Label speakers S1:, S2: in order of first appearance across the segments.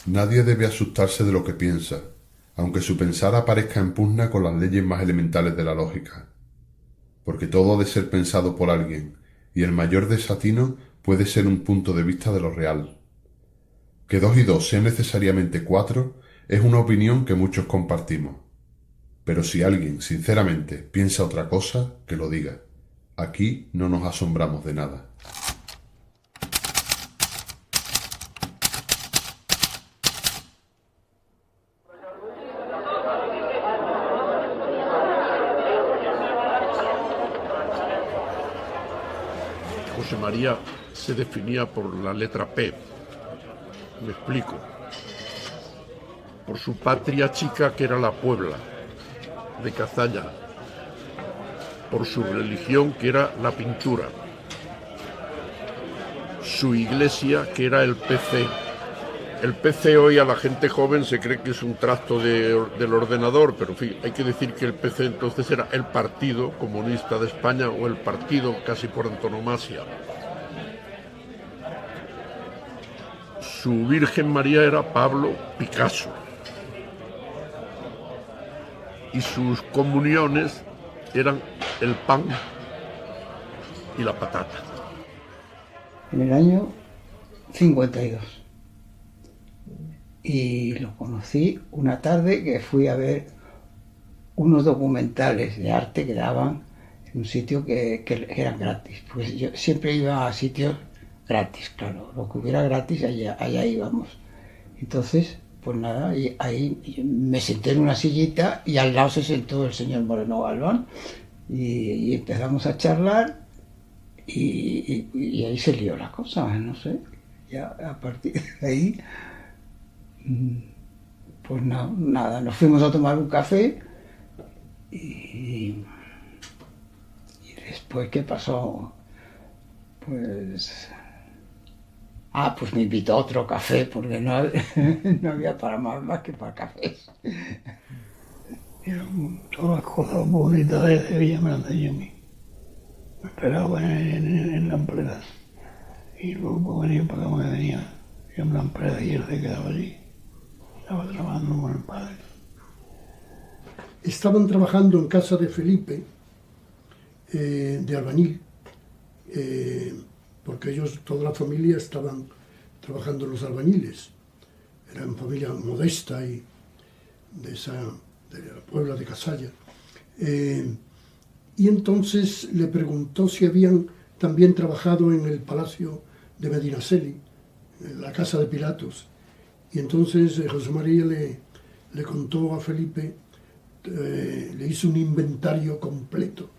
S1: Nadie debe asustarse de lo que piensa, aunque su pensar aparezca en pugna con las leyes más elementales de la lógica, porque todo ha de ser pensado por alguien, y el mayor desatino puede ser un punto de vista de lo real. Que 2 y 2 sean necesariamente 4 es una opinión que muchos compartimos, pero si alguien sinceramente piensa otra cosa, que lo diga. Aquí no nos asombramos de nada.
S2: José María se definía por la letra P. Me explico. Por su patria chica, que era la Puebla, de Cazalla. Por su religión, que era la pintura. Su iglesia, que era el PC. El PC hoy a la gente joven se cree que es un tracto del ordenador, pero en fin, hay que decir que el PC entonces era el Partido Comunista de España, o el partido casi por antonomasia. Su Virgen María era Pablo Picasso. Y sus comuniones eran el pan y la patata.
S3: En el año 52. Y lo conocí una tarde que fui a ver unos documentales de arte que daban en un sitio que eran gratis. Pues yo siempre iba a sitios gratis, claro, lo que hubiera gratis allá íbamos. Entonces, pues nada, y ahí me senté en una sillita y al lado se sentó el señor Moreno Galván y empezamos a charlar y ahí se lió la cosa, no sé. Ya a partir de ahí, pues no, nada, nos fuimos a tomar un café y después, ¿qué pasó? Pues... pues me invitó a otro café porque no había para más que para cafés.
S4: Todas las cosas bonitas de Sevilla me las enseñó a mí. Me esperaba en la empresa. Y luego venía para acá, me venía en la empresa y él se quedaba allí. Estaba trabajando con el padre.
S5: Estaban trabajando en casa de Felipe, de albañil, porque ellos, toda la familia, estaban trabajando en los albañiles. Eran familia modesta y de la Puebla de Cazalla. Y entonces le preguntó si habían también trabajado en el Palacio de Medinaceli, en la casa de Pilatos. Y entonces José María le contó a Felipe, le hizo un inventario completo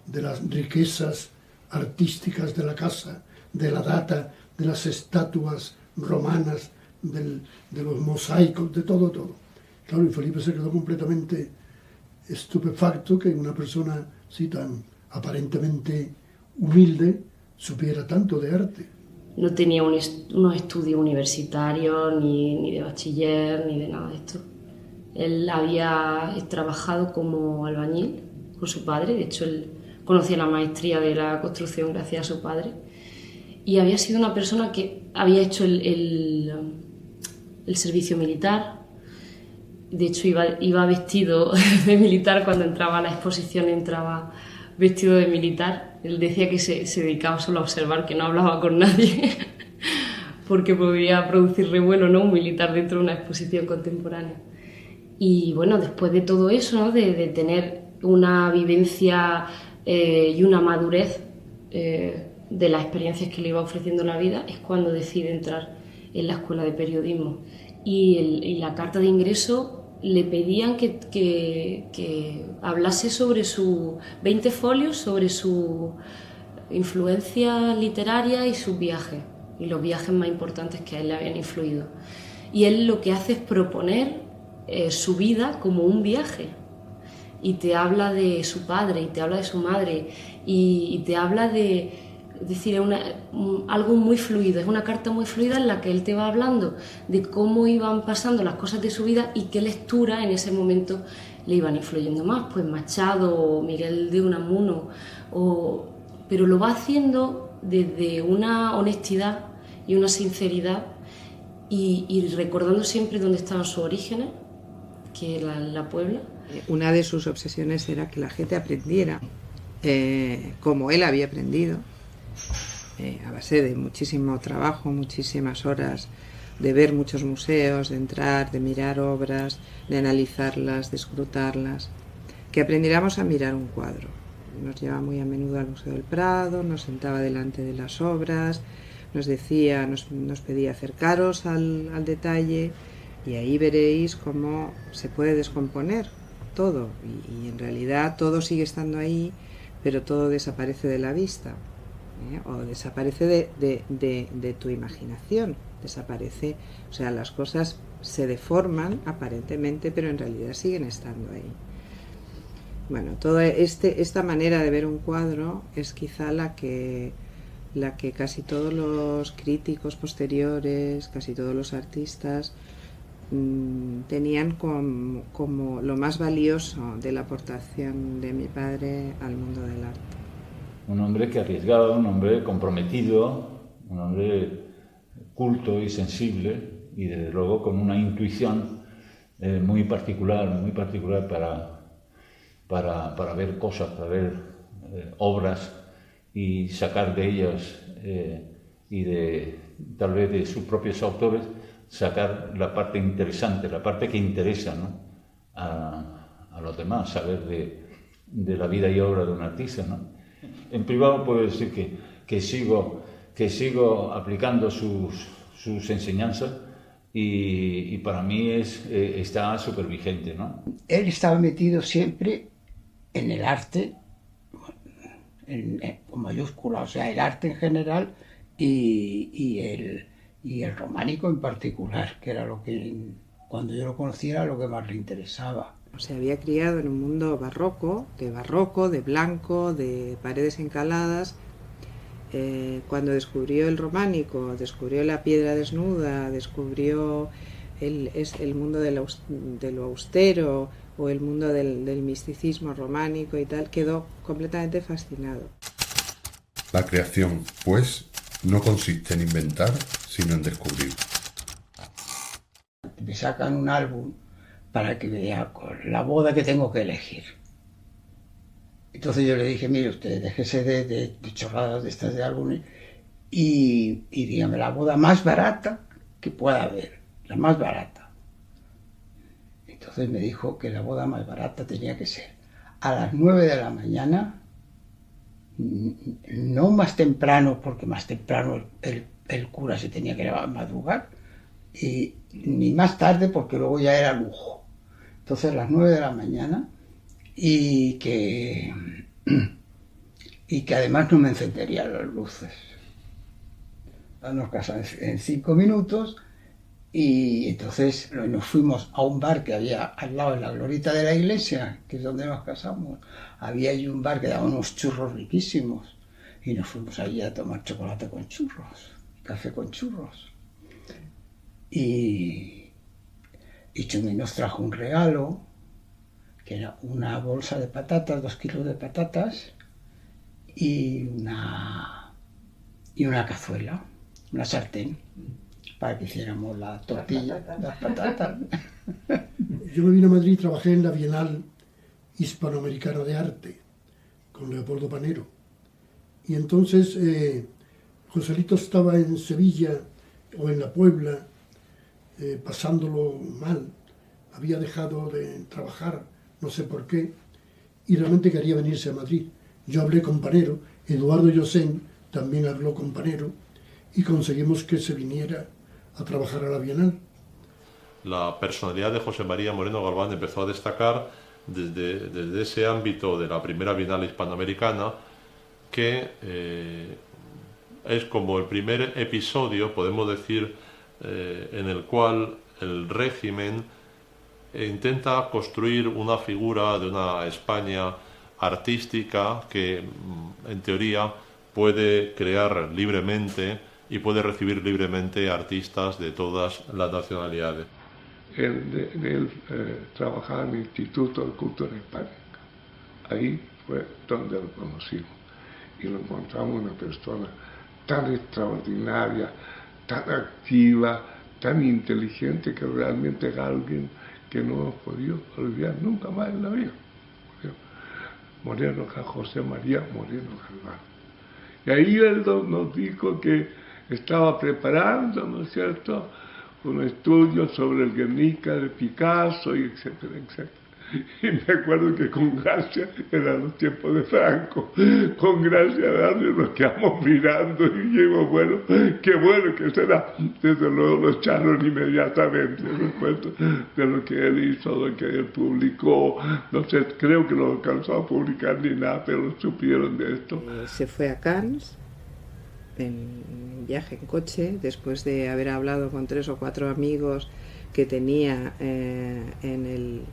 S5: de las riquezas artísticas de la casa, de la data, de las estatuas romanas, de los mosaicos, de todo. Claro, y Felipe se quedó completamente estupefacto que una persona así tan aparentemente humilde supiera tanto de arte.
S6: No tenía unos estudios universitarios, ni de bachiller, ni de nada de esto. Él había trabajado como albañil con su padre, de hecho él conocía la maestría de la construcción gracias a su padre, y había sido una persona que había hecho el servicio militar. De hecho iba vestido de militar cuando entraba a la exposición, entraba vestido de militar. Él decía que se dedicaba solo a observar, que no hablaba con nadie porque podía producir revuelo, ¿no?, un militar dentro de una exposición contemporánea. Y bueno, después de todo eso, ¿no?, de tener una vivencia y una madurez de las experiencias que le iba ofreciendo la vida, es cuando decide entrar en la escuela de periodismo. Y la carta de ingreso le pedían que hablase sobre sus 20 folios, sobre su influencia literaria y sus viajes, y los viajes más importantes que a él le habían influido. Y él lo que hace es proponer su vida como un viaje, y te habla de su padre, y te habla de su madre, y te habla de... Es decir, algo muy fluido, es una carta muy fluida en la que él te va hablando de cómo iban pasando las cosas de su vida y qué lectura en ese momento le iban influyendo más, pues Machado o Miguel de Unamuno, pero lo va haciendo desde una honestidad y una sinceridad y recordando siempre dónde estaban sus orígenes, que era la Puebla.
S7: Una de sus obsesiones era que la gente aprendiera como él había aprendido, a base de muchísimo trabajo, muchísimas horas, de ver muchos museos, de entrar, de mirar obras, de analizarlas, de escrutarlas, que aprendiéramos a mirar un cuadro. Nos llevaba muy a menudo al Museo del Prado, nos sentaba delante de las obras, nos decía, nos pedía acercaros al detalle, y ahí veréis cómo se puede descomponer todo, y en realidad todo sigue estando ahí, pero todo desaparece de la vista, o desaparece de tu imaginación, desaparece, o sea, las cosas se deforman aparentemente, pero en realidad siguen estando ahí. Bueno, toda esta manera de ver un cuadro es quizá la que casi todos los críticos posteriores, casi todos los artistas tenían como lo más valioso de la aportación de mi padre al mundo del arte.
S8: Un hombre que arriesgaba, un hombre comprometido, un hombre culto y sensible, y desde luego con una intuición muy particular para ver cosas, para ver obras y sacar de ellas y de tal vez de sus propios autores, sacar la parte interesante, la parte que interesa, ¿no?, a los demás, saber de la vida y obra de un artista, ¿no? En privado puedo decir que sigo aplicando sus enseñanzas y para mí está súper vigente, ¿no?
S3: Él estaba metido siempre en el arte, con mayúscula, o sea, el arte en general y el románico en particular, que era lo que, cuando yo lo conocía, era lo que más le interesaba.
S7: Se había criado en un mundo barroco, de blanco, de paredes encaladas. Cuando descubrió el románico, descubrió la piedra desnuda, descubrió el mundo de lo austero o el mundo del misticismo románico y tal, quedó completamente fascinado.
S1: La creación, pues, no consiste en inventar, sino en descubrir.
S3: Me sacan un álbum para que vea la boda que tengo que elegir. Entonces yo le dije, mire usted, déjese de chorradas de estas de álbumes y dígame la boda más barata que pueda haber, la más barata. Entonces me dijo que la boda más barata tenía que ser a las 9 de la mañana, no más temprano, porque más temprano el cura se tenía que madrugar, y ni más tarde porque luego ya era lujo. Entonces a las 9 de la mañana y que además no me encenderían las luces. Nos casamos en 5 minutos y entonces nos fuimos a un bar que había al lado de la glorieta de la iglesia, que es donde nos casamos. Había allí un bar que daba unos churros riquísimos y nos fuimos allí a tomar chocolate con churros, café con churros. Y Chumi nos trajo un regalo, que era una bolsa de patatas, 2 kilos de patatas, y una cazuela, una sartén, para que hiciéramos la tortilla, las patatas.
S5: Yo me vine a Madrid y trabajé en la Bienal Hispanoamericana de Arte, con Leopoldo Panero. Y entonces Joselito estaba en Sevilla o en La Puebla, pasándolo mal, había dejado de trabajar, no sé por qué, y realmente quería venirse a Madrid. Yo hablé con Panero, Eduardo Llosén también habló con Panero, y conseguimos que se viniera a trabajar a la Bienal.
S9: La personalidad de José María Moreno Galván empezó a destacar desde ese ámbito de la primera Bienal Hispanoamericana, que es como el primer episodio, podemos decir, en el cual el régimen intenta construir una figura de una España artística que, en teoría, puede crear libremente y puede recibir libremente artistas de todas las nacionalidades.
S10: Él trabajaba en el Instituto de Cultura Hispánica. Ahí fue donde lo conocimos y lo encontramos una persona tan extraordinaria, tan activa, tan inteligente que realmente es alguien que no hemos podido olvidar nunca más en la vida. Moreno, José María Moreno Galván. Y ahí él nos dijo que estaba preparando, ¿no es cierto?, un estudio sobre el Guernica de Picasso, y etcétera, etcétera. Y me acuerdo que con Gracia, eran los tiempos de Franco, con Gracia Darle nos quedamos mirando y dijimos, bueno, qué bueno que será. Desde luego lo echaron inmediatamente, después de lo que él hizo, lo que él publicó. No sé, creo que no alcanzó a publicar ni nada, pero supieron de esto.
S7: Se fue a Cannes en viaje en coche, después de haber hablado con 3 o 4 amigos que tenía en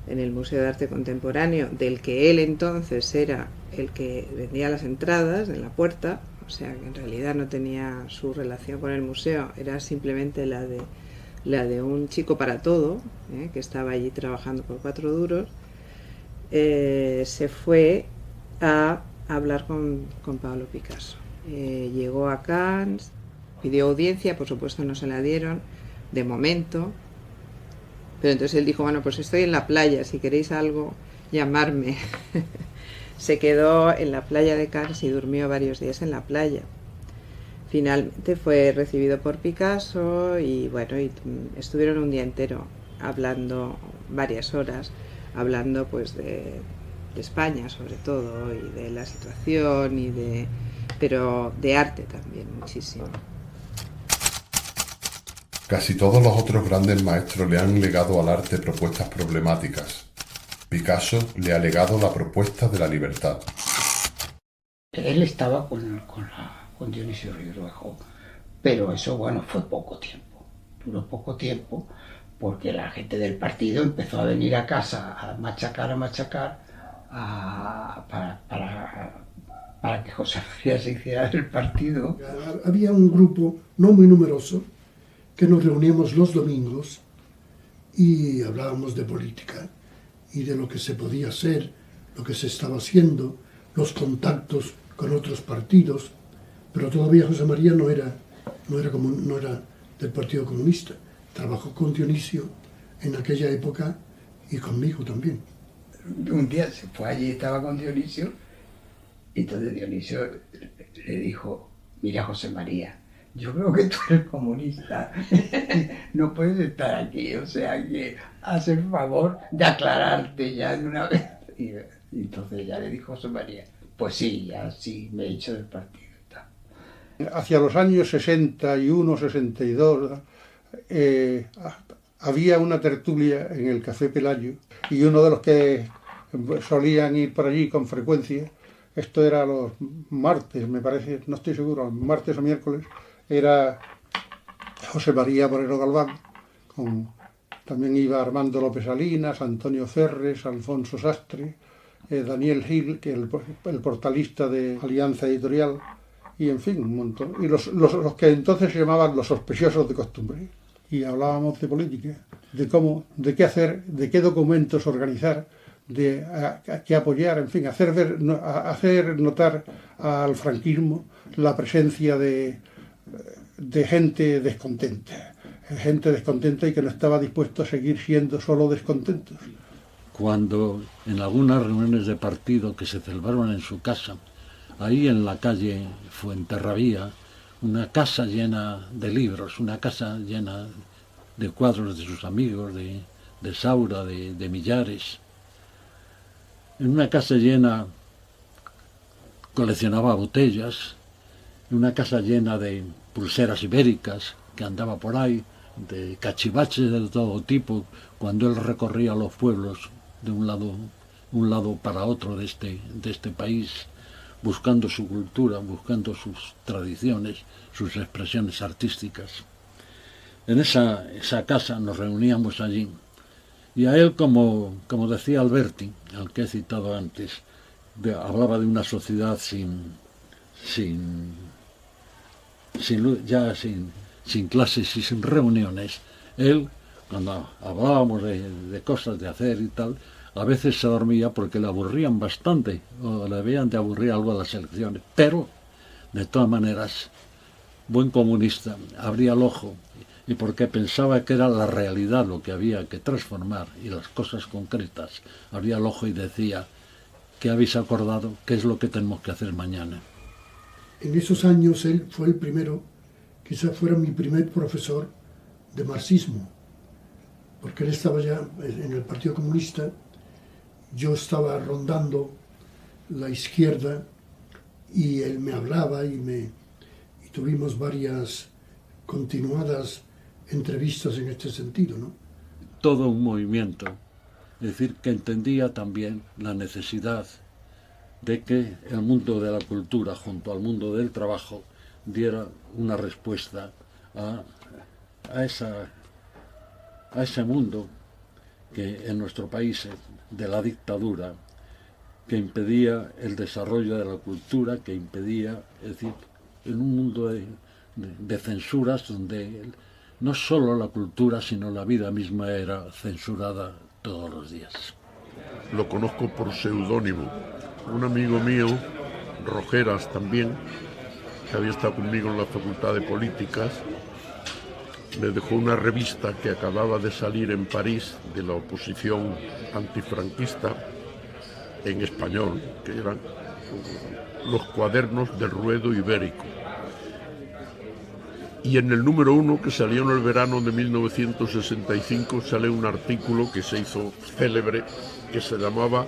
S7: el Museo de Arte Contemporáneo, del que él entonces era el que vendía las entradas en la puerta, o sea que en realidad no tenía su relación con el museo, era simplemente la de un chico para todo, que estaba allí trabajando por 4 duros. Se fue a hablar con Pablo Picasso. Llegó a Cannes, pidió audiencia, por supuesto no se la dieron, de momento. Pero entonces él dijo, bueno, pues estoy en la playa, si queréis algo, llamarme. Se quedó en la playa de Cannes y durmió varios días en la playa. Finalmente fue recibido por Picasso y bueno, y estuvieron un día entero hablando, varias horas, hablando pues de España sobre todo, y de la situación, pero de arte también muchísimo.
S1: Casi todos los otros grandes maestros le han legado al arte propuestas problemáticas. Picasso le ha legado la propuesta de la libertad.
S3: Él estaba con Dionisio Ríos, pero eso, bueno, fue poco tiempo. Duró poco tiempo porque la gente del partido empezó a venir a casa a machacar, para que José María se hiciera del partido.
S5: Había un grupo no muy numeroso que nos reuníamos los domingos y hablábamos de política y de lo que se podía hacer, lo que se estaba haciendo, los contactos con otros partidos, pero todavía José María no era del Partido Comunista. Trabajó con Dionisio en aquella época y conmigo también.
S3: Un día se fue allí, estaba con Dionisio, y entonces Dionisio le dijo, mira José María, yo creo que tú eres comunista, no puedes estar aquí, o sea que haz el favor de aclararte ya de una vez. Y entonces ya le dijo José María, pues sí, ya sí, me he hecho del partido.
S11: Hacia los años 61, 62, había una tertulia en el Café Pelayo, y uno de los que solían ir por allí con frecuencia, esto era los martes, me parece, no estoy seguro, martes o miércoles, era José María Moreno Galván, también iba Armando López Salinas, Antonio Ferres, Alfonso Sastre, Daniel Gil, que es el portalista de Alianza Editorial, y en fin, un montón. Y los que entonces se llamaban los sospechosos de costumbre. Y hablábamos de política, de qué hacer, de qué documentos organizar, de qué apoyar, en fin, hacer notar al franquismo la presencia de gente descontenta y que no estaba dispuesto a seguir siendo solo descontentos.
S12: Cuando en algunas reuniones de partido que se celebraron en su casa, ahí en la calle Fuenterrabía, una casa llena de libros, una casa llena de cuadros de sus amigos, de Saura, de Millares. En una casa llena coleccionaba botellas, en una casa llena de pulseras ibéricas que andaba por ahí, de cachivaches de todo tipo, cuando él recorría los pueblos de un lado para otro de este país, buscando su cultura, buscando sus tradiciones, sus expresiones artísticas. En esa casa nos reuníamos allí, y a él, como decía Alberti, al que he citado antes, hablaba de una sociedad sin clases y sin reuniones. Él, cuando hablábamos de cosas de hacer y tal, a veces se dormía porque le aburrían bastante, o le habían de aburrir algo a las elecciones, pero, de todas maneras, buen comunista, abría el ojo y porque pensaba que era la realidad lo que había que transformar y las cosas concretas, abría el ojo y decía: ¿qué habéis acordado? ¿Qué es lo que tenemos que hacer mañana?
S5: En esos años él fue el primero, quizás fuera mi primer profesor de marxismo, porque él estaba ya en el Partido Comunista, yo estaba rondando la izquierda y él me hablaba y tuvimos varias continuadas entrevistas en este sentido, ¿no?
S12: Todo un movimiento, es decir, que entendía también la necesidad de que el mundo de la cultura junto al mundo del trabajo diera una respuesta a ese mundo que en nuestro país de la dictadura, que impedía el desarrollo de la cultura, que impedía, es decir, en un mundo de censuras donde no solo la cultura sino la vida misma era censurada todos los días.
S2: Lo conozco por seudónimo. Un amigo mío, Rojeras también, que había estado conmigo en la Facultad de Políticas, me dejó una revista que acababa de salir en París de la oposición antifranquista en español, que eran los cuadernos del ruedo ibérico. Y en el número 1, que salió en el verano de 1965, sale un artículo que se hizo célebre, que se llamaba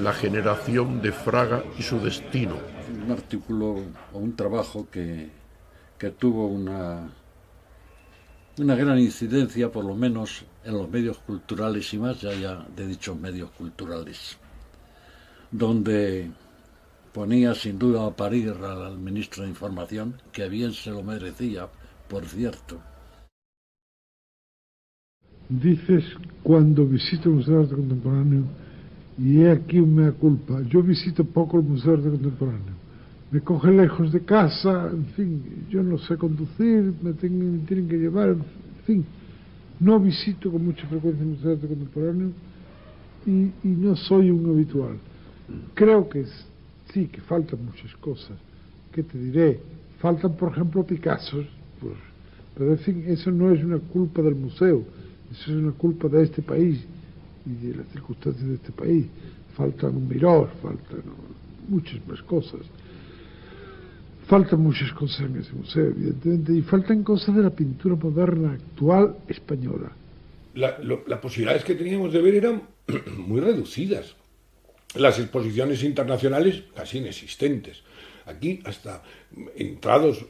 S2: La generación de Fraga y su destino.
S12: Un artículo o un trabajo que tuvo una gran incidencia, por lo menos en los medios culturales y más allá de dichos medios culturales, donde ponía sin duda a parir al ministro de Información, que bien se lo merecía, por cierto.
S13: Dices, cuando visito el Museo de Arte Contemporáneo, y he aquí un mea culpa, yo visito poco el Museo de Arte Contemporáneo. Me coge lejos de casa, en fin, yo no sé conducir, me tienen que llevar, en fin. No visito con mucha frecuencia el Museo de Arte Contemporáneo y no soy un habitual. Creo que sí, que faltan muchas cosas. ¿Qué te diré? Faltan, por ejemplo, Picassos, pues, pero en fin, eso no es una culpa del museo, eso es una culpa de este país y de las circunstancias de este país. Faltan un Miró, faltan muchas más cosas. Faltan muchas cosas en ese museo, evidentemente, y faltan cosas de la pintura moderna actual española.
S14: Las posibilidades que teníamos de ver eran muy reducidas. Las exposiciones internacionales casi inexistentes. Aquí, hasta entrados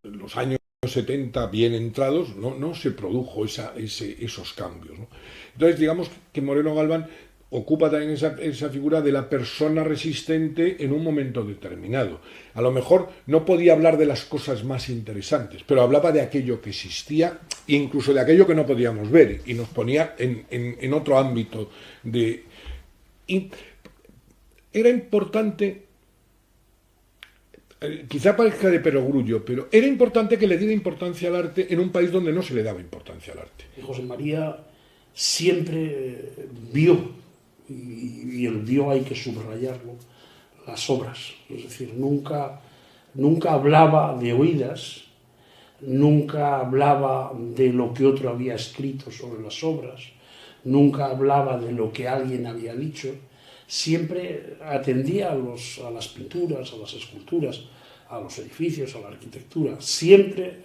S14: los años 70, bien entrados, no se produjo esos cambios, ¿no? Entonces, digamos que Moreno Galván ocupa también esa figura de la persona resistente en un momento determinado. A lo mejor no podía hablar de las cosas más interesantes, pero hablaba de aquello que existía, incluso de aquello que no podíamos ver, y nos ponía en otro ámbito de... Y era importante, quizá parezca de perogrullo, pero era importante que le diera importancia al arte en un país donde no se le daba importancia al arte.
S15: José María siempre vio, y el vio hay que subrayarlo, las obras. Es decir, nunca hablaba de oídas, nunca hablaba de lo que otro había escrito sobre las obras, nunca hablaba de lo que alguien había dicho. Siempre atendía a las pinturas, a las esculturas, a los edificios, a la arquitectura. Siempre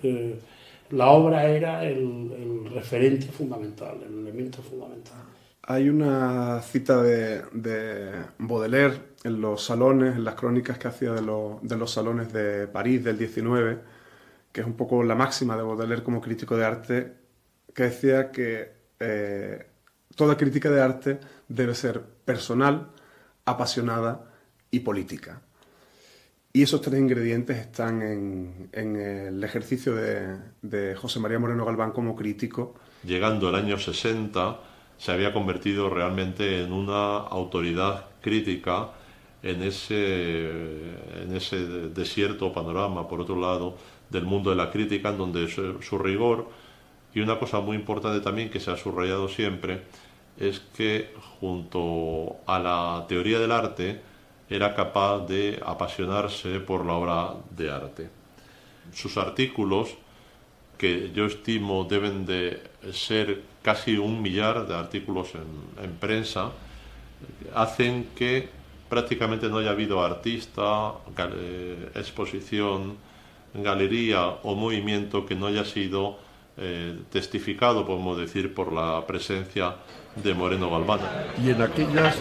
S15: la obra era el referente fundamental, el elemento fundamental.
S16: Hay una cita de Baudelaire en los salones, en las crónicas que hacía de los salones de París del 19, que es un poco la máxima de Baudelaire como crítico de arte, que decía que toda crítica de arte debe ser personal, apasionada y política. Y esos tres ingredientes están en el ejercicio de José María Moreno Galván como crítico.
S9: Llegando el año 60, se había convertido realmente en una autoridad crítica en ese desierto panorama, por otro lado, del mundo de la crítica, en donde su rigor, y una cosa muy importante también que se ha subrayado siempre, es que junto a la teoría del arte era capaz de apasionarse por la obra de arte. Sus artículos, que yo estimo deben de ser casi 1 millar de artículos en prensa, hacen que prácticamente no haya habido artista, exposición, galería o movimiento que no haya sido testificado, podemos decir, por la presencia de Moreno Galván.
S2: Y en aquellas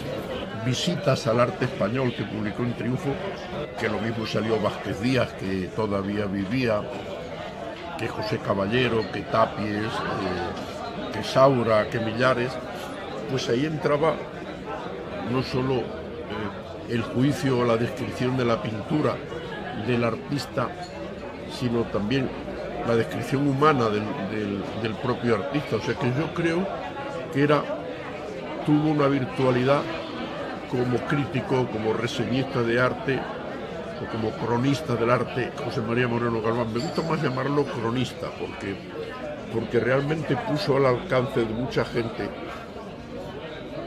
S2: visitas al arte español que publicó en Triunfo, que lo mismo salió Vázquez Díaz, que todavía vivía, que José Caballero, que Tapies, que Saura, que Millares, pues ahí entraba no solo el juicio o la descripción de la pintura del artista, sino también la descripción humana del propio artista. O sea que yo creo que tuvo una virtualidad como crítico, como reseñista de arte o como cronista del arte, José María Moreno Galván. Me gusta más llamarlo cronista porque realmente puso al alcance de mucha gente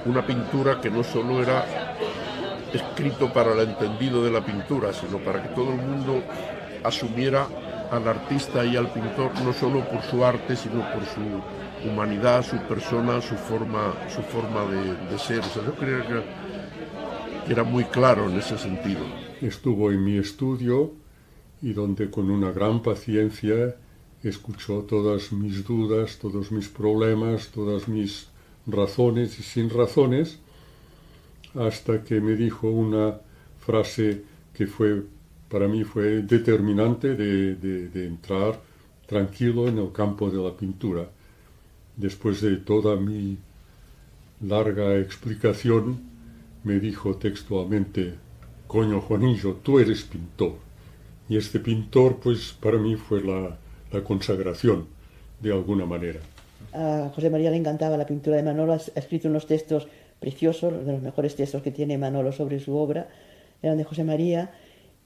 S2: una pintura que no solo era escrito para el entendido de la pintura, sino para que todo el mundo asumiera al artista y al pintor no solo por su arte, sino por su humanidad, su persona, su forma de ser. O sea, yo creo que era muy claro en ese sentido.
S17: Estuvo en mi estudio y donde con una gran paciencia escuchó todas mis dudas, todos mis problemas, todas mis razones y sin razones, hasta que me dijo una frase que para mí fue determinante de entrar tranquilo en el campo de la pintura. Después de toda mi larga explicación, me dijo textualmente: coño Juanillo, tú eres pintor. Y este pintor, pues para mí fue la consagración, de alguna manera.
S18: A José María le encantaba la pintura de Manolo, ha escrito unos textos preciosos, de los mejores textos que tiene Manolo sobre su obra, eran de José María,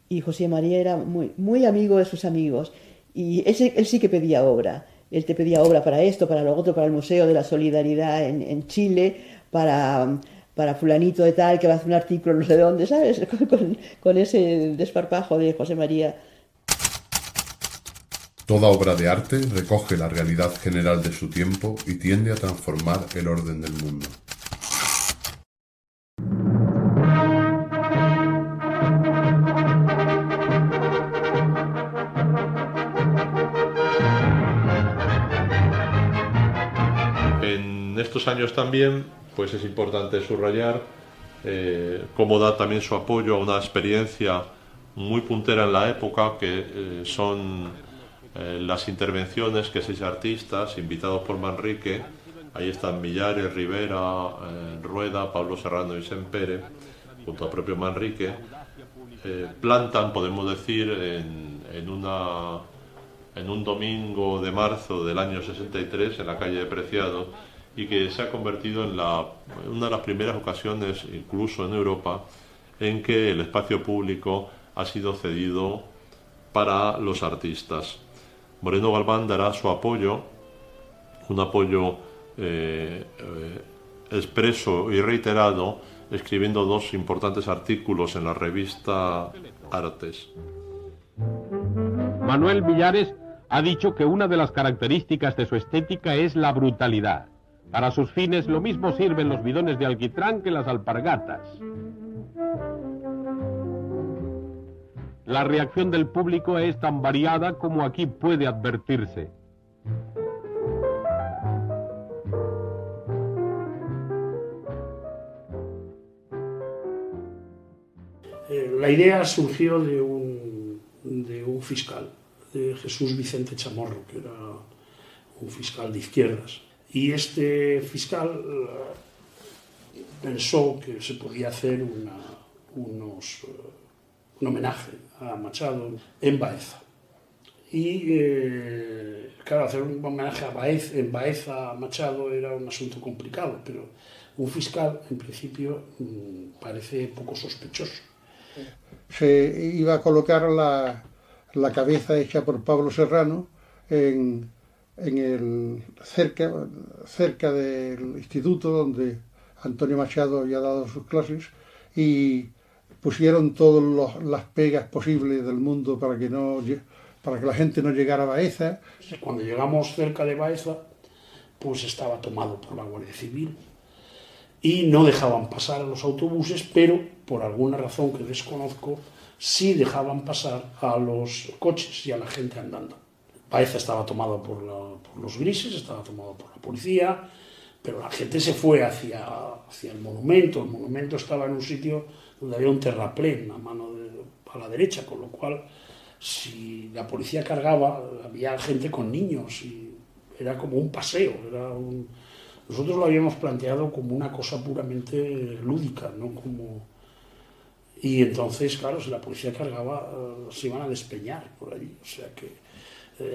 S18: y José María era muy, muy amigo de sus amigos, y él sí que pedía obra. Él te pedía obra para esto, para lo otro, para el Museo de la Solidaridad en Chile, para fulanito de tal que va a hacer un artículo no sé dónde, ¿sabes? Con ese desparpajo de José María.
S1: Toda obra de arte recoge la realidad general de su tiempo y tiende a transformar el orden del mundo.
S9: En estos años también, pues es importante subrayar cómo da también su apoyo a una experiencia muy puntera en la época, que son las intervenciones que 6 artistas invitados por Manrique, ahí están Millares, Rivera, Rueda, Pablo Serrano y Sempere, junto al propio Manrique, plantan, podemos decir, en un domingo de marzo del año 63 en la calle de Preciados, y que se ha convertido en una de las primeras ocasiones, incluso en Europa, en que el espacio público ha sido cedido para los artistas. Moreno Galván dará su apoyo, un apoyo expreso y reiterado, escribiendo 2 importantes artículos en la revista Artes.
S19: Manuel Millares ha dicho que una de las características de su estética es la brutalidad. Para sus fines lo mismo sirven los bidones de alquitrán que las alpargatas. La reacción del público es tan variada como aquí puede advertirse.
S15: La idea surgió de un fiscal, de Jesús Vicente Chamorro, que era un fiscal de izquierdas. Y este fiscal pensó que se podía hacer un homenaje a Machado en Baeza. Y claro, hacer un homenaje en Baeza a Machado era un asunto complicado, pero un fiscal en principio parece poco sospechoso.
S11: Se iba a colocar la cabeza hecha por Pablo Serrano cerca del instituto donde Antonio Machado había dado sus clases, y pusieron todas las pegas posibles del mundo para que no para que la gente no llegara a Baeza.
S15: Cuando llegamos cerca de Baeza, pues estaba tomado por la Guardia Civil y no dejaban pasar a los autobuses, pero por alguna razón que desconozco, sí dejaban pasar a los coches y a la gente andando. Baeza estaba tomado por los grises, estaba tomado por la policía, pero la gente se fue hacia el monumento. El monumento estaba en un sitio donde había un terraplén a la derecha, con lo cual, si la policía cargaba, había gente con niños y era como un paseo. Nosotros lo habíamos planteado como una cosa puramente lúdica, ¿no? Y entonces, claro, si la policía cargaba, se iban a despeñar por allí. O sea que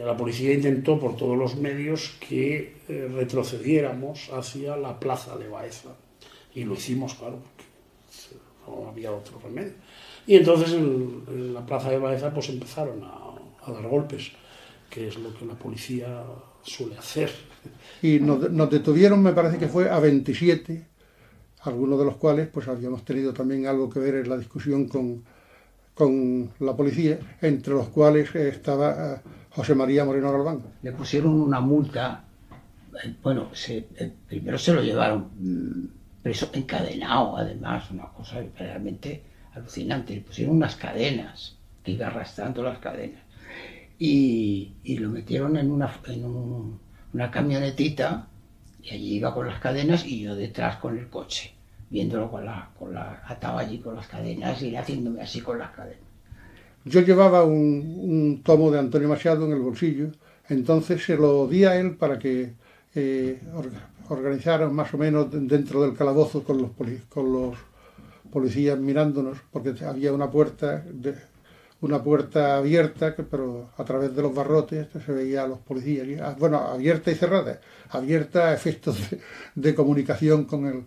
S15: la policía intentó por todos los medios que retrocediéramos hacia la plaza de Baeza. Y lo hicimos, claro, porque no había otro remedio. Y entonces en la plaza de Baeza pues empezaron a dar golpes, que es lo que la policía suele hacer.
S11: Y nos detuvieron, me parece que fue a 27, algunos de los cuales pues habíamos tenido también algo que ver en la discusión con la policía, entre los cuales estaba José María Moreno Galván.
S3: Le pusieron una multa, bueno, primero se lo llevaron preso, encadenado, además, una cosa realmente alucinante. Le pusieron unas cadenas, que iba arrastrando las cadenas, y lo metieron en una camionetita, y allí iba con las cadenas y yo detrás con el coche, viéndolo atado allí con las cadenas y haciéndome así con las cadenas.
S11: Yo llevaba un tomo de Antonio Machado en el bolsillo, entonces se lo di a él para que organizaran más o menos dentro del calabozo con los policías mirándonos, porque había una puerta abierta, pero a través de los barrotes se veía a los policías, bueno, abierta y cerrada, abierta a efectos de comunicación con el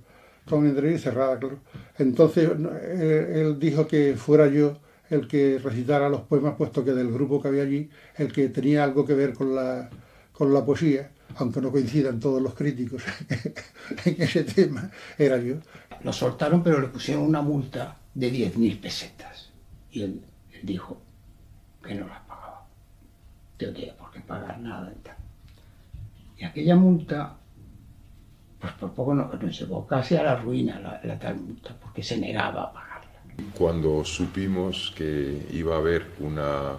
S11: interior y cerrada, claro. Entonces él dijo que fuera yo el que recitara los poemas, puesto que del grupo que había allí, el que tenía algo que ver con la poesía, aunque no coincidan todos los críticos en ese tema, era yo.
S3: Lo soltaron, pero le pusieron una multa de 10.000 pesetas. Y él dijo que no las pagaba. No tenía por qué pagar nada y tal. Y aquella multa, pues por poco nos llevó casi a la ruina, la tal multa, porque se negaba a pagarla.
S20: Cuando supimos que iba a haber una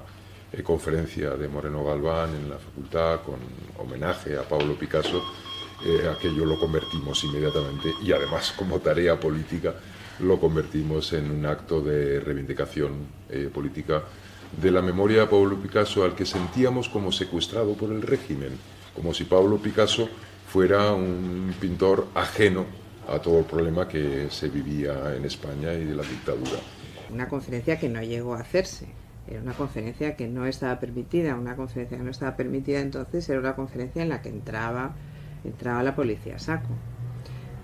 S20: conferencia de Moreno Galván en la facultad con homenaje a Pablo Picasso, aquello lo convertimos inmediatamente, y además como tarea política lo convertimos en un acto de reivindicación política de la memoria de Pablo Picasso, al que sentíamos como secuestrado por el régimen, como si Pablo Picasso fuera un pintor ajeno a todo el problema que se vivía en España y de la dictadura.
S7: Una conferencia que no llegó a hacerse, era una conferencia que no estaba permitida, entonces era una conferencia en la que entraba la policía a saco.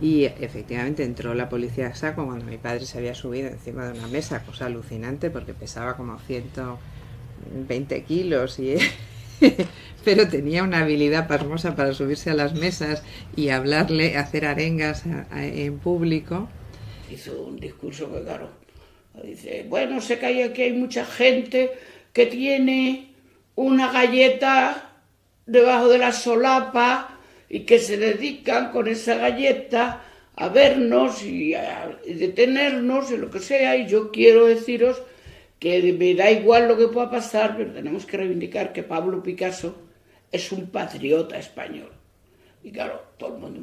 S7: Y efectivamente entró la policía a saco cuando mi padre se había subido encima de una mesa, cosa alucinante porque pesaba como 120 kilos pero tenía una habilidad pasmosa para subirse a las mesas y hablarle, hacer arengas en público.
S21: Hizo un discurso que, claro, dice, bueno, sé que aquí hay mucha gente que tiene una galleta debajo de la solapa y que se dedican con esa galleta a vernos y a detenernos y lo que sea, y yo quiero deciros que me da igual lo que pueda pasar, pero tenemos que reivindicar que Pablo Picasso es un patriota español. Y claro, todo el mundo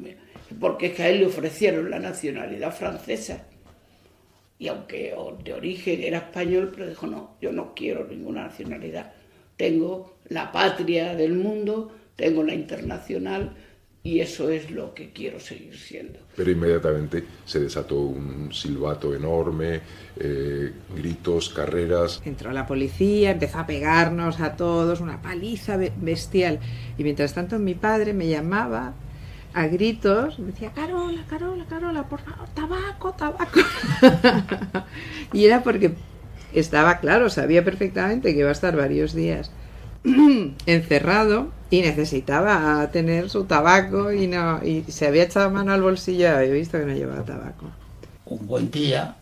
S21: porque es que a él le ofrecieron la nacionalidad francesa, y aunque de origen era español, pero dijo, no, yo no quiero ninguna nacionalidad, tengo la patria del mundo, tengo la internacional, y eso es lo que quiero seguir siendo.
S20: Pero inmediatamente se desató un silbato enorme, gritos, carreras.
S7: Entró la policía, empezó a pegarnos a todos, una paliza bestial. Y mientras tanto mi padre me llamaba a gritos, me decía, Carola, Carola, Carola, por favor, tabaco, tabaco. Y era porque estaba claro, sabía perfectamente que iba a estar varios días encerrado y necesitaba tener su tabaco y se había echado mano al bolsillo y había visto que no llevaba tabaco.
S3: Un buen día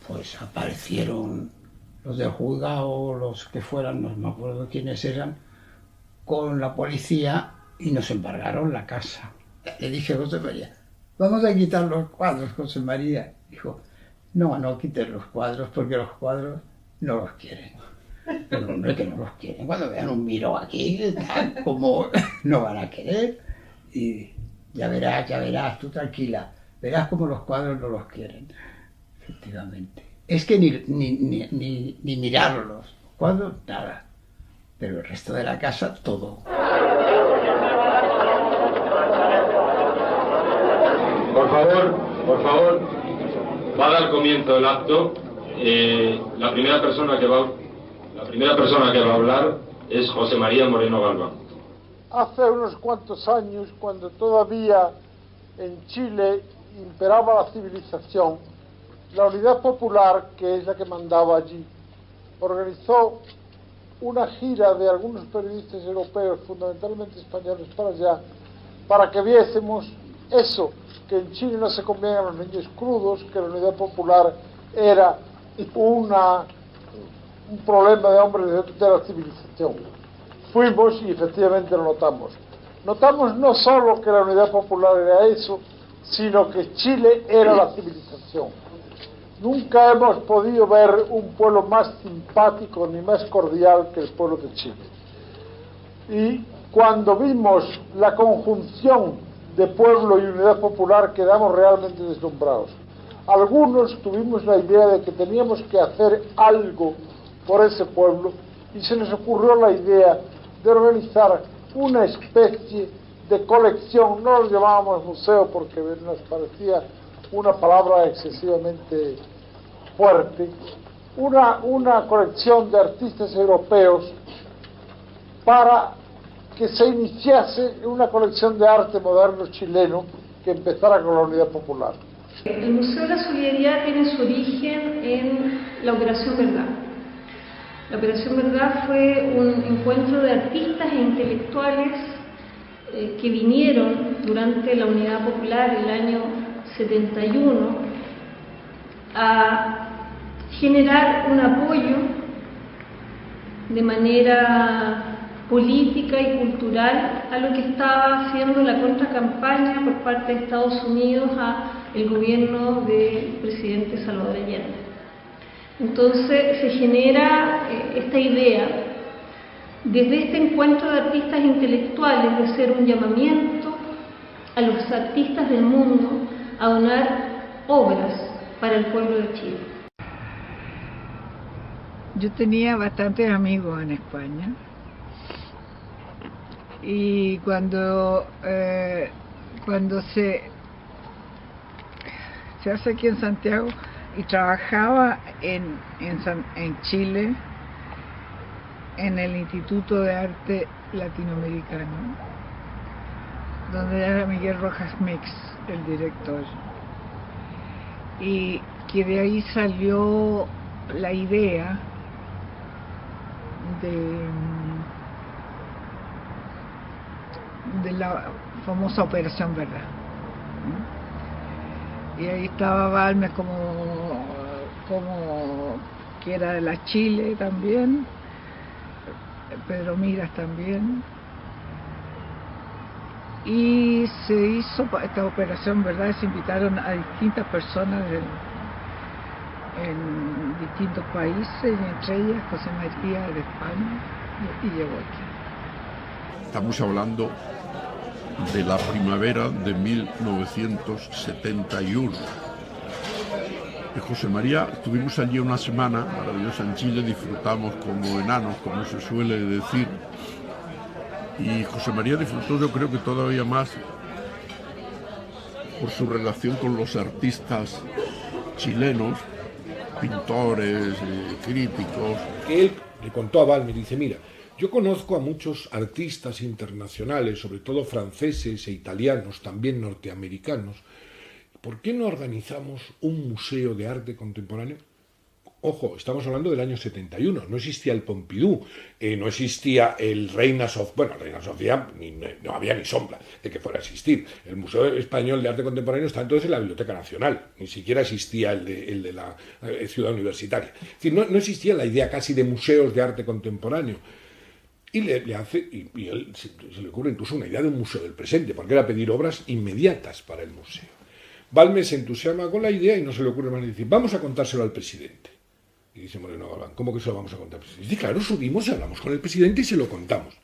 S3: pues aparecieron los del juzgado, los que fueran, no me acuerdo quiénes eran, con la policía y nos embargaron la casa. Le dije a José María, vamos a quitar los cuadros, José María. Dijo, no quites los cuadros porque los cuadros no los quieren. Pero hombre, que no los quieren. Cuando vean un Miró aquí, como no van a querer. Y ya verás, tú tranquila. Verás como los cuadros no los quieren. Efectivamente. Es que ni mirarlos. Los cuadros, nada. Pero el resto de la casa, todo.
S4: Por favor, va a dar comienzo el acto. La primera persona que va a hablar es José María Moreno Galván.
S22: Hace unos cuantos años, cuando todavía en Chile imperaba la civilización, la Unidad Popular, que es la que mandaba allí, organizó una gira de algunos periodistas europeos, fundamentalmente españoles, para allá, para que viésemos eso, que en Chile no se comían a los niños crudos, que la Unidad Popular era un problema de hombres de la civilización. Fuimos y efectivamente lo notamos. Notamos no solo que la Unidad Popular era eso, sino que Chile era la civilización. Nunca hemos podido ver un pueblo más simpático ni más cordial que el pueblo de Chile. Y cuando vimos la conjunción de pueblo y Unidad Popular quedamos realmente deslumbrados. Algunos tuvimos la idea de que teníamos que hacer algo por ese pueblo y se nos ocurrió la idea de organizar una especie de colección, no lo llamábamos museo porque nos parecía una palabra excesivamente fuerte, una colección de artistas europeos para que se iniciase una colección de arte moderno chileno que empezara con la Unidad Popular.
S23: El Museo de la Solidaridad tiene su origen en la Operación Verdad. La Operación Verdad fue un encuentro de artistas e intelectuales que vinieron durante la Unidad Popular el año 71 a generar un apoyo de manera política y cultural a lo que estaba haciendo la contracampaña por parte de Estados Unidos al gobierno del presidente Salvador Allende. Entonces se genera esta idea desde este encuentro de artistas intelectuales de ser un llamamiento a los artistas del mundo a donar obras para el pueblo de Chile.
S24: Yo tenía bastantes amigos en España y cuando se hace aquí en Santiago y trabajaba en Chile en el Instituto de Arte Latinoamericano, donde era Miguel Rojas Mix el director, y que de ahí salió la idea de la famosa Operación Verdad. Y ahí estaba Balmes como que era de la Chile también, Pedro Miras también, y se hizo esta Operación Verdad. Se invitaron a distintas personas en distintos países, y entre ellas José María de España, y llegó aquí.
S2: Estamos hablando de la primavera de 1971. Y José María, estuvimos allí una semana maravillosa en Chile, disfrutamos como enanos, como se suele decir. Y José María disfrutó, yo creo que todavía más, por su relación con los artistas chilenos, pintores, críticos.
S14: Que él le contó a Balmes, dice, mira, yo conozco a muchos artistas internacionales, sobre todo franceses e italianos, también norteamericanos. ¿Por qué no organizamos un museo de arte contemporáneo Ojo, estamos hablando del año 71, no existía el Pompidou, no existía el Reina Sofía, bueno, Reina Sofía no había ni sombra de que fuera a existir. El Museo Español de Arte Contemporáneo está entonces en la Biblioteca Nacional, ni siquiera existía el de la Ciudad Universitaria. Es decir, no existía la idea casi de museos de arte contemporáneo. Y y él se le ocurre incluso una idea de un museo del presente, porque era pedir obras inmediatas para el museo. Balmes se entusiasma con la idea y no se le ocurre más decir, vamos a contárselo al presidente. Y dice Moreno Galván, ¿cómo que se lo vamos a contar al presidente? Y claro, subimos y hablamos con el presidente y se lo contamos.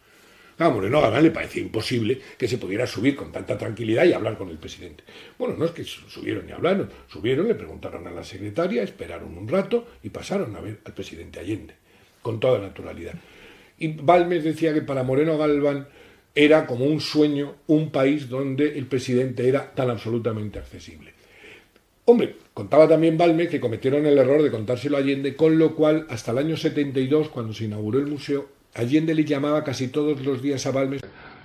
S14: A Moreno Galván le parecía imposible que se pudiera subir con tanta tranquilidad y hablar con el presidente. Bueno, no es que subieron y hablaron, subieron, le preguntaron a la secretaria, esperaron un rato y pasaron a ver al presidente Allende, con toda naturalidad. Y Balmes decía que para Moreno Galván era como un sueño, un país donde el presidente era tan absolutamente accesible. Hombre, contaba también Balmes que cometieron el error de contárselo a Allende, con lo cual, hasta el año 72, cuando se inauguró el museo, Allende le llamaba casi todos los días a Balmes.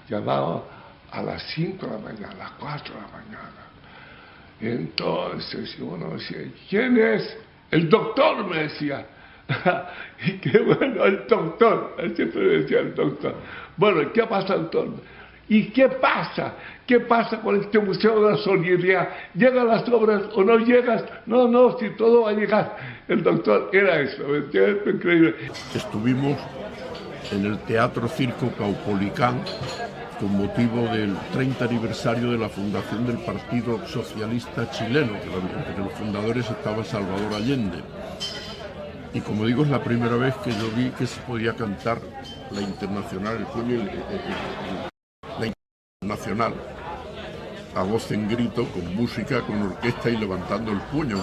S5: Llamaba a las 5 de la mañana, a las 4 de la mañana. Y entonces uno decía, ¿quién es? El doctor, me decía. Y qué bueno, el doctor, siempre me decía el doctor. Bueno, ¿qué pasa, doctor? ¿Y qué pasa? ¿Qué pasa con este Museo de la Solidaridad? ¿Llegan las obras o no llegas? No, si todo va a llegar. El doctor era eso, ¿me entiendes? Increíble.
S2: Estuvimos en el Teatro Circo Caupolicán con motivo del 30 aniversario de la fundación del Partido Socialista Chileno, que entre los fundadores estaba Salvador Allende. Y como digo, es la primera vez que yo vi que se podía cantar la Internacional, la Internacional, a voz en grito, con música, con orquesta y levantando el puño.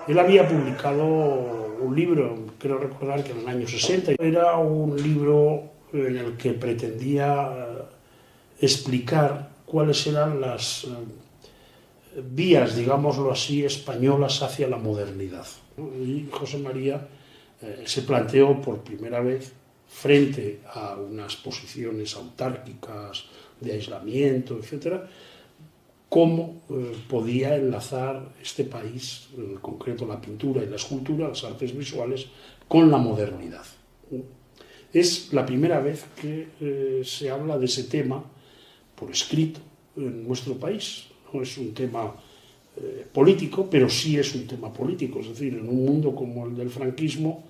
S15: Él había publicado un libro, creo recordar que en el año 60, era un libro en el que pretendía explicar cuáles eran las vías, digámoslo así, españolas hacia la modernidad. Y José María se planteó por primera vez, frente a unas posiciones autárquicas de aislamiento, etcétera, cómo podía enlazar este país, en concreto la pintura y la escultura, las artes visuales, con la modernidad. Es la primera vez que se habla de ese tema por escrito en nuestro país. No es un tema político, pero sí es un tema político. Es decir, en un mundo como el del franquismo,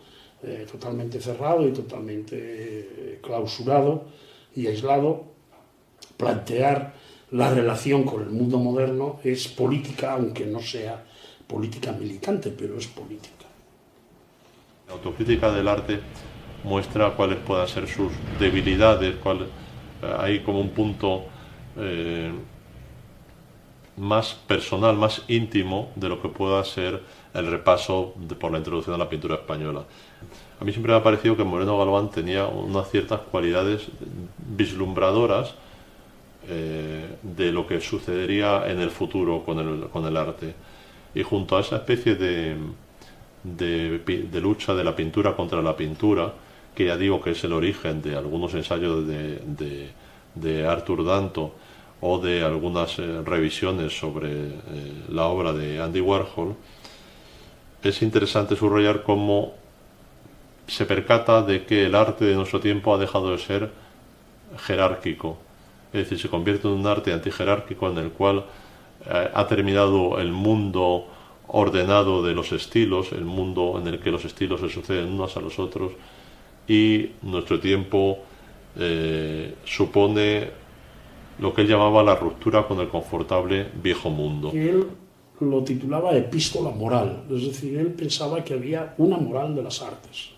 S15: totalmente cerrado y totalmente clausurado y aislado, plantear la relación con el mundo moderno es política, aunque no sea política militante, pero es política.
S9: La autocrítica del arte muestra cuáles puedan ser sus debilidades, hay como un punto más personal, más íntimo de lo que pueda ser el repaso por la introducción a la pintura española. A mí siempre me ha parecido que Moreno Galván tenía unas ciertas cualidades vislumbradoras de lo que sucedería en el futuro con el arte, y junto a esa especie de lucha de la pintura contra la pintura, que ya digo que es el origen de algunos ensayos de Arthur Danto o de algunas revisiones sobre la obra de Andy Warhol, es interesante subrayar cómo se percata de que el arte de nuestro tiempo ha dejado de ser jerárquico. Es decir, se convierte en un arte antijerárquico en el cual ha terminado el mundo ordenado de los estilos, el mundo en el que los estilos se suceden unos a los otros, y nuestro tiempo supone lo que él llamaba la ruptura con el confortable viejo mundo.
S15: Él lo titulaba epístola moral, es decir, él pensaba que había una moral de las artes,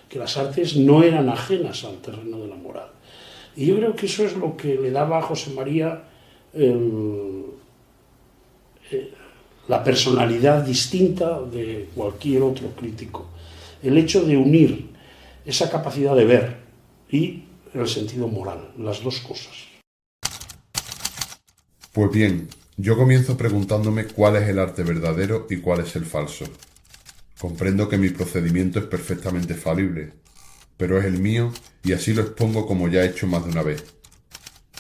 S15: que las artes no eran ajenas al terreno de la moral. Y yo creo que eso es lo que le daba a José María la personalidad distinta de cualquier otro crítico. El hecho de unir esa capacidad de ver y el sentido moral, las dos cosas.
S1: Pues bien, yo comienzo preguntándome cuál es el arte verdadero y cuál es el falso. Comprendo que mi procedimiento es perfectamente falible, pero es el mío y así lo expongo como ya he hecho más de una vez.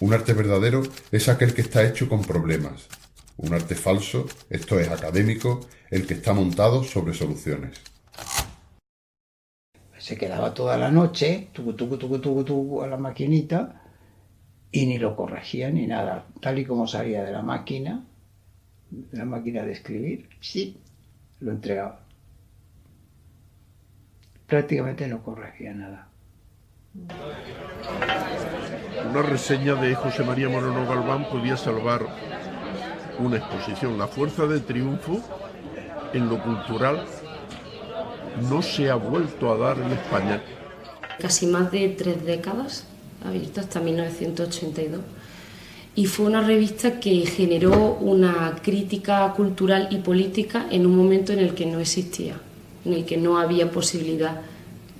S1: Un arte verdadero es aquel que está hecho con problemas. Un arte falso, esto es académico, el que está montado sobre soluciones.
S3: Se quedaba toda la noche, a la maquinita, y ni lo corregía ni nada. Tal y como salía de la máquina de escribir, sí, lo entregaba. Prácticamente no corregía nada.
S2: Una reseña de José María Moreno Galván podía salvar una exposición. La fuerza de triunfo en lo cultural no se ha vuelto a dar en España.
S6: Casi más de 3 décadas, abierta hasta 1982, y fue una revista que generó una crítica cultural y política en un momento en el que no existía, en el que no había posibilidad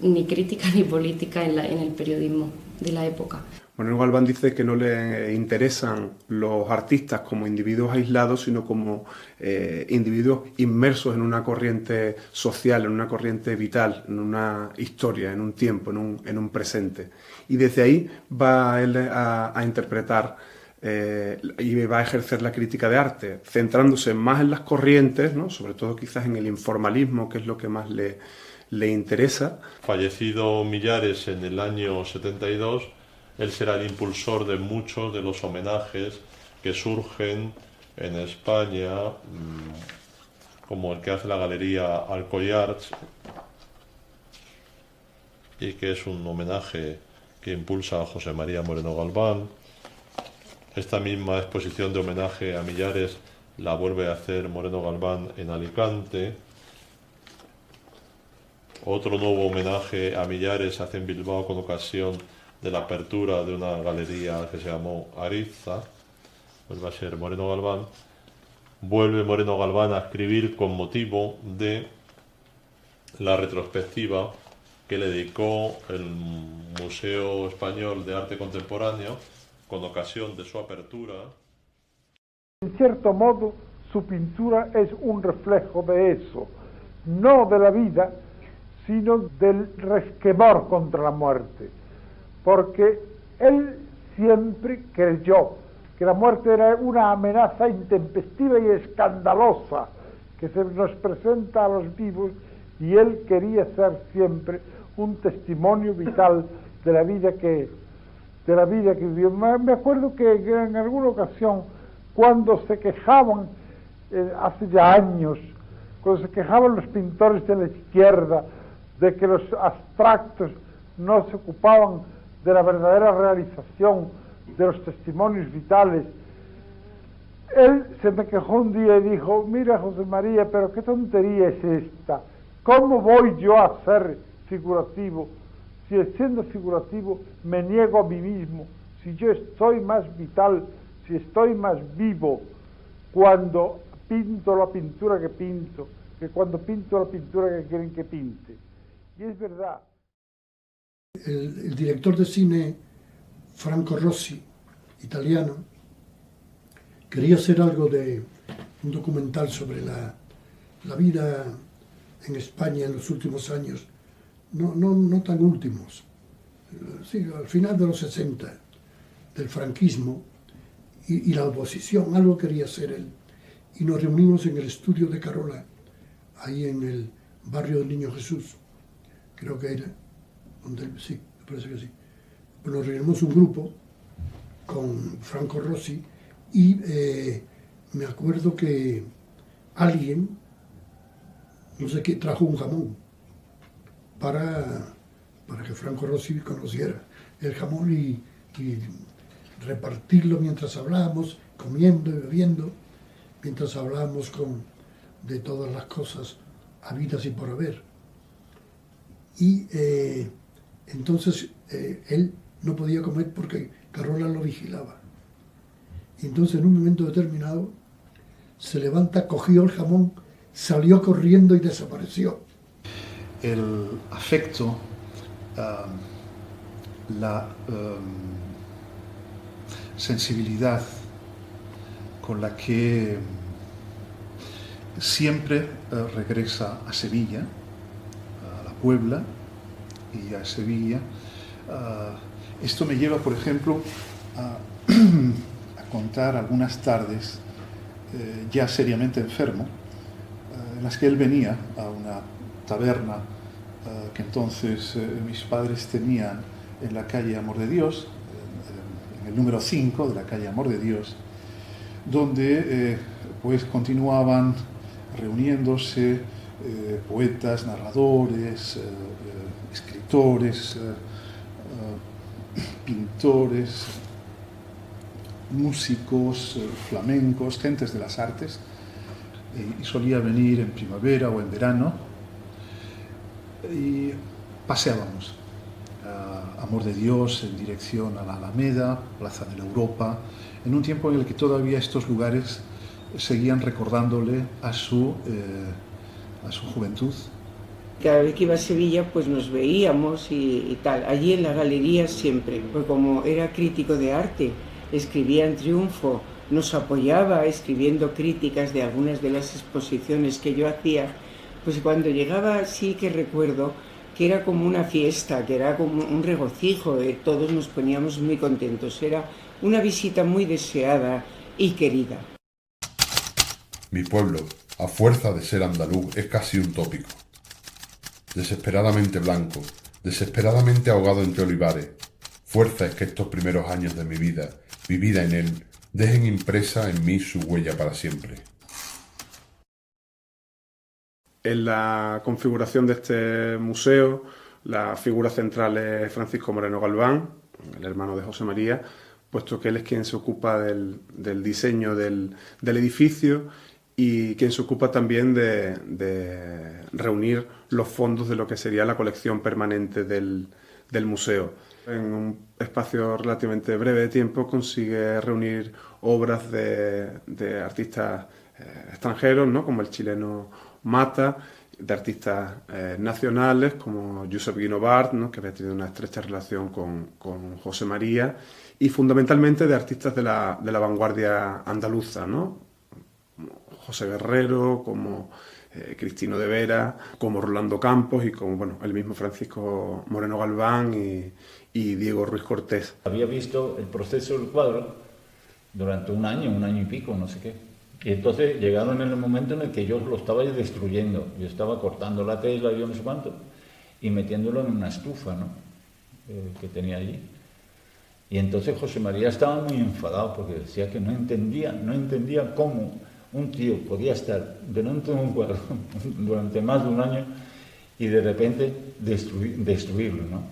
S6: ni crítica ni política en el periodismo de la época.
S16: Moreno Galván dice que no le interesan los artistas como individuos aislados, sino como individuos inmersos en una corriente social, en una corriente vital, en una historia, en un tiempo, en un presente. Y desde ahí va él a interpretar y va a ejercer la crítica de arte, centrándose más en las corrientes, ¿no? Sobre todo quizás en el informalismo, que es lo que más le interesa.
S9: Fallecido Millares en el año 72, él será el impulsor de muchos de los homenajes que surgen en España, como el que hace la Galería Alcoyarts, y que es un homenaje que impulsa a José María Moreno Galván. Esta misma exposición de homenaje a Millares la vuelve a hacer Moreno Galván en Alicante. Otro nuevo homenaje a Millares se hace en Bilbao con ocasión de la apertura de una galería que se llamó Ariza. Vuelve a ser Moreno Galván. Vuelve Moreno Galván a escribir con motivo de la retrospectiva que le dedicó el Museo Español de Arte Contemporáneo con ocasión de su apertura.
S22: En cierto modo, su pintura es un reflejo de eso, no de la vida, sino del resquemor contra la muerte, porque él siempre creyó que la muerte era una amenaza intempestiva y escandalosa que se nos presenta a los vivos, y él quería ser siempre un testimonio vital de la vida que vivió. Me acuerdo que en alguna ocasión, cuando se quejaban, hace ya años, cuando se quejaban los pintores de la izquierda de que los abstractos no se ocupaban de la verdadera realización de los testimonios vitales, él se me quejó un día y dijo: mira, José María, pero qué tontería es esta, ¿cómo voy yo a ser figurativo si siendo figurativo me niego a mí mismo, si yo estoy más vital, si estoy más vivo cuando pinto la pintura que pinto, que cuando pinto la pintura que quieren que pinte? Y es verdad.
S8: El director de cine Franco Rossi, italiano, quería hacer algo de un documental sobre la vida en España en los últimos años, no tan últimos, sí, al final de los 60, del franquismo y la oposición, algo quería hacer él. Y nos reunimos en el estudio de Carola, ahí en el barrio del Niño Jesús, creo que era, donde él, sí, me parece que sí. Pues nos reunimos un grupo con Franco Rossi y me acuerdo que alguien, no sé qué, trajo un jamón para que Franco Rossi conociera el jamón y repartirlo mientras hablábamos, comiendo y bebiendo, mientras hablábamos de todas las cosas habidas y por haber. Y entonces él no podía comer porque Carola lo vigilaba. Y entonces en un momento determinado se levanta, cogió el jamón, salió corriendo y desapareció.
S10: El afecto, la sensibilidad con la que siempre regresa a Sevilla, a la Puebla y a Sevilla. Esto me lleva, por ejemplo, a contar algunas tardes ya seriamente enfermo, en las que él venía a una taberna que entonces mis padres tenían en la calle Amor de Dios, en el número 5 de la calle Amor de Dios, donde pues continuaban reuniéndose poetas, narradores, escritores, pintores, músicos, flamencos, gentes de las artes, y solía venir en primavera o en verano, y paseábamos a Amor de Dios en dirección a la Alameda, Plaza de la Europa, en un tiempo en el que todavía estos lugares seguían recordándole a su juventud.
S12: Cada vez que iba a Sevilla pues nos veíamos y tal. Allí en la galería siempre, pues como era crítico de arte, escribía en Triunfo, nos apoyaba escribiendo críticas de algunas de las exposiciones que yo hacía. Pues cuando llegaba sí que recuerdo que era como una fiesta, que era como un regocijo, todos nos poníamos muy contentos. Era una visita muy deseada y querida.
S1: Mi pueblo, a fuerza de ser andaluz, es casi un tópico. Desesperadamente blanco, desesperadamente ahogado entre olivares. Fuerza es que estos primeros años de mi vida, vivida en él, dejen impresa en mí su huella para siempre.
S16: En la configuración de este museo, la figura central es Francisco Moreno Galván, el hermano de José María, puesto que él es quien se ocupa del diseño del edificio y quien se ocupa también de reunir los fondos de lo que sería la colección permanente del museo. En un espacio relativamente breve de tiempo consigue reunir obras de artistas extranjeros, ¿no?, como el chileno Mata, de artistas nacionales como Josep Guinovart, ¿no?, que había tenido una estrecha relación con José María, y fundamentalmente de artistas de la vanguardia andaluza, ¿no?, José Guerrero, como Cristino de Vera, como Rolando Campos y como el mismo Francisco Moreno Galván y Diego Ruiz Cortés.
S13: Había visto el proceso del cuadro durante un año y pico, no sé qué. Y entonces llegaron en el momento en el que yo lo estaba destruyendo. Yo estaba cortando la tela, yo no sé cuánto, y metiéndolo en una estufa, ¿no?, que tenía allí. Y entonces José María estaba muy enfadado porque decía que no entendía cómo un tío podía estar delante de un cuadro durante más de un año y de repente destruirlo, ¿no?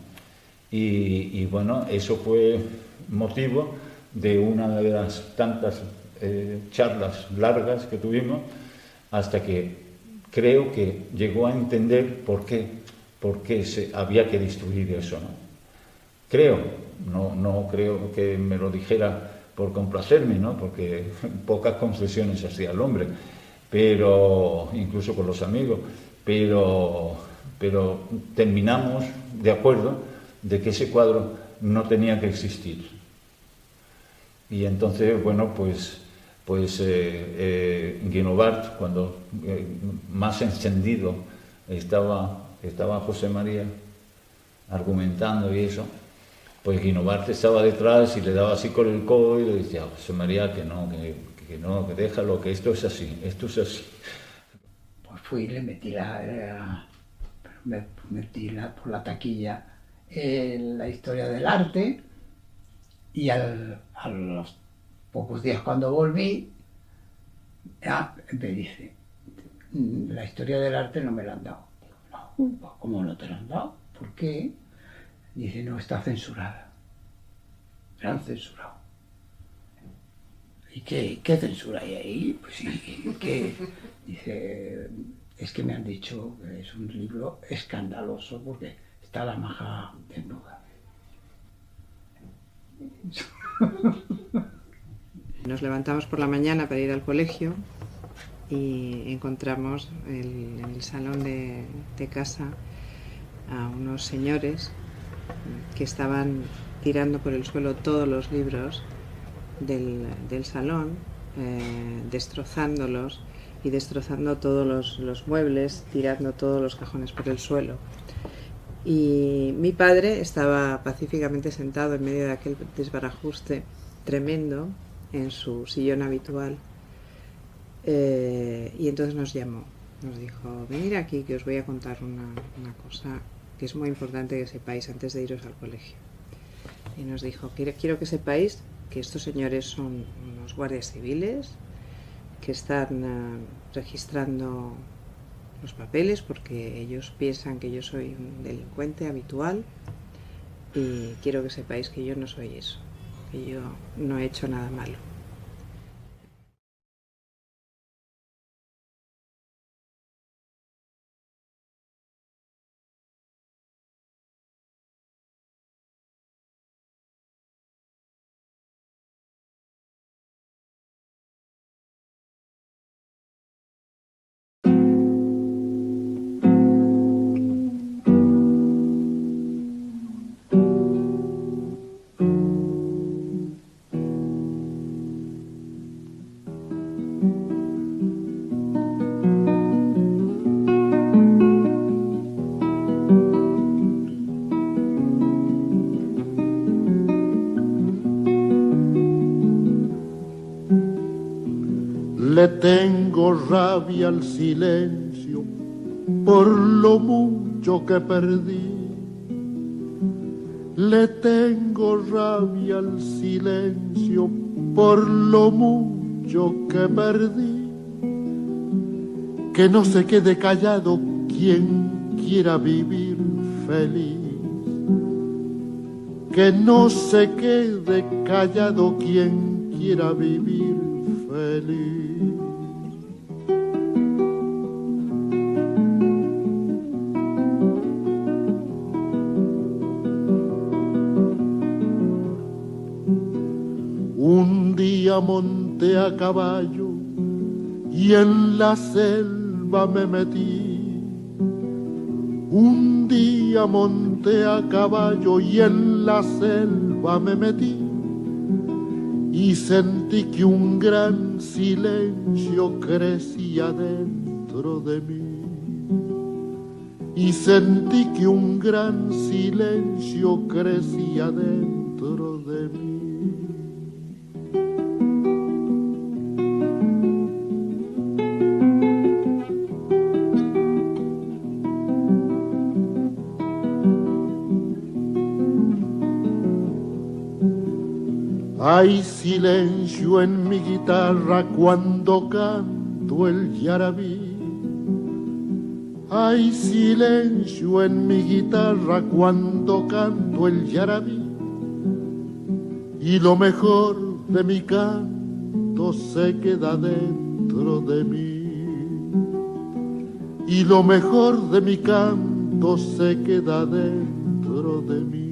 S13: Y bueno, eso fue motivo de una de las tantas charlas largas que tuvimos, hasta que creo que llegó a entender por qué había que destruir eso, ¿no? Creo, no creo que me lo dijera por complacerme, ¿no?, porque pocas concesiones hacía el hombre, pero incluso con los amigos, pero terminamos de acuerdo de que ese cuadro no tenía que existir. Y entonces, bueno, pues Guinovart, cuando más encendido estaba José María argumentando y eso, pues Guinovart estaba detrás y le daba así con el codo y le decía a José María que no, que déjalo, que esto es así.
S3: Pues fui y le metí por la taquilla la historia del arte, y a los pocos días cuando volví, me dice, la historia del arte no me la han dado. Digo, no, ¿cómo no te la han dado? ¿Por qué? Dice, no, está censurada. La han censurado. ¿Y qué censura hay ahí? Pues sí, ¿qué? Dice, es que me han dicho que es un libro escandaloso porque está la maja desnuda.
S7: Nos levantamos por la mañana para ir al colegio y encontramos en el salón de casa a unos señores que estaban tirando por el suelo todos los libros del salón, destrozándolos, y destrozando todos los muebles, tirando todos los cajones por el suelo. Y mi padre estaba pacíficamente sentado en medio de aquel desbarajuste tremendo en su sillón habitual, y entonces nos llamó, nos dijo: venid aquí que os voy a contar una cosa que es muy importante que sepáis antes de iros al colegio. Y nos dijo: quiero que sepáis que estos señores son unos guardias civiles que están registrando los papeles porque ellos piensan que yo soy un delincuente habitual, y quiero que sepáis que yo no soy eso, que yo no he hecho nada malo.
S11: Le tengo rabia al silencio por lo mucho que perdí. Le tengo rabia al silencio por lo mucho que perdí. Que no se quede callado quien quiera vivir feliz. Que no se quede callado quien quiera vivir feliz. Un día monté a caballo y en la selva me metí. Un día monté a caballo y en la selva me metí. Y sentí que un gran silencio crecía dentro de mí. Y sentí que un gran silencio crecía dentro de mí. Hay silencio en mi guitarra cuando canto el yarabí. Hay silencio en mi guitarra cuando canto el yarabí. Y lo mejor de mi canto se queda dentro de mí. Y lo mejor de mi canto se queda dentro de mí.